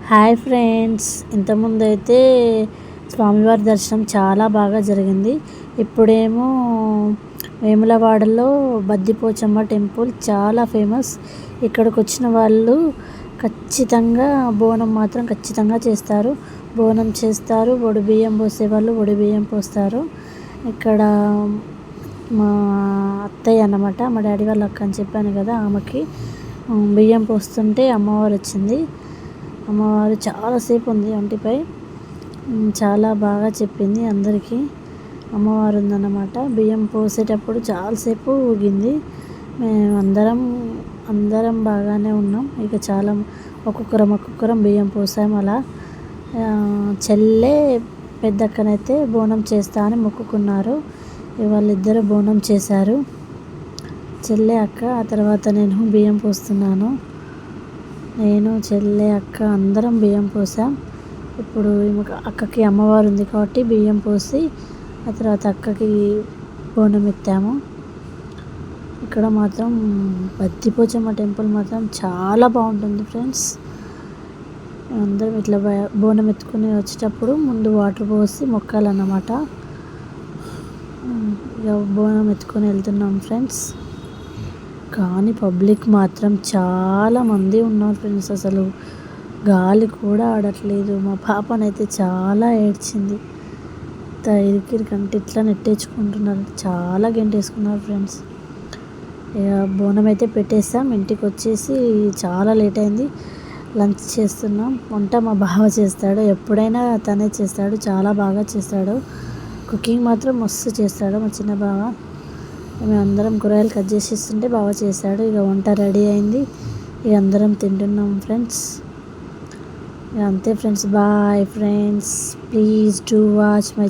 Hi friends, ఇంతకుముందైతే స్వామివారి దర్శనం చాలా బాగా జరిగింది. ఇప్పుడేమో వేములవాడలో బద్దిపోచమ్మ టెంపుల్ చాలా ఫేమస్. ఇక్కడికి వచ్చిన వాళ్ళు ఖచ్చితంగా బోనం మాత్రం ఖచ్చితంగా చేస్తారు. బోనం చేస్తారు, ఒడి బియ్యం పోసేవాళ్ళు ఒడి బియ్యం పోస్తారు. ఇక్కడ మా అత్తయ్య అన్నమాట, మా డాడీ వాళ్ళ అక్క అని చెప్పాను కదా, ఆమెకి బియ్యం పోస్తుంటే అమ్మవారు వచ్చింది. అమ్మవారు చాలాసేపు ఉంది ఒంటిపై, చాలా బాగా చెప్పింది అందరికీ. అమ్మవారు ఉందన్నమాట. బియ్యం పోసేటప్పుడు చాలాసేపు ఊగింది. మేము అందరం బాగానే ఉన్నాం. ఇక చాలా ఒక్కొక్కరం బియ్యం పోసాం. అలా చెల్లె పెద్దక్కనైతే బోనం చేస్తా అని మొక్కుకున్నారు. వాళ్ళిద్దరూ బోనం చేశారు, చెల్లె అక్క. ఆ తర్వాత నేను బియ్యం పోస్తున్నాను. నేను చెల్లె అక్క అందరం బియ్యం పోసాం. ఇప్పుడు అక్కకి అమ్మవారు ఉంది కాబట్టి బియ్యం పోసి ఆ తర్వాత అక్కకి బోనం ఎత్తాము. ఇక్కడ మాత్రం బద్దిపోచమ్మ టెంపుల్ మాత్రం చాలా బాగుంటుంది ఫ్రెండ్స్. అందరం ఇట్లా బోనం ఎత్తుకుని వచ్చేటప్పుడు ముందు వాటర్ పోసి మొక్కాలన్నమాట. ఇక బోనం ఎత్తుకొని వెళ్తున్నాం ఫ్రెండ్స్. కానీ పబ్లిక్ మాత్రం చాలామంది ఉన్నారు ఫ్రెండ్స్. అసలు గాలి కూడా ఆడట్లేదు. మా పాపనైతే చాలా ఏడ్చింది. ఇరికిరికంటే ఇట్లా నెట్టేసుకుంటున్నారు, చాలా గెంటేసుకున్నారు ఫ్రెండ్స్. ఇక బోనం అయితే పెట్టేస్తాం. ఇంటికి వచ్చేసి చాలా లేట్ అయింది. లంచ్ చేస్తున్నాం. వంట మా బావ చేస్తాడు, ఎప్పుడైనా తనే చేస్తాడు, చాలా బాగా చేస్తాడు. కుకింగ్ మాత్రం మస్తు చేస్తాడు మా చిన్న బావ. మేము అందరం కూరగాయలు కట్ చేసి ఇస్తుంటే బాగా చేశాడు. ఇక వంట రెడీ అయింది. ఇక అందరం తింటున్నాం ఫ్రెండ్స్. ఇక అంతే friends. Bye friends, please do watch my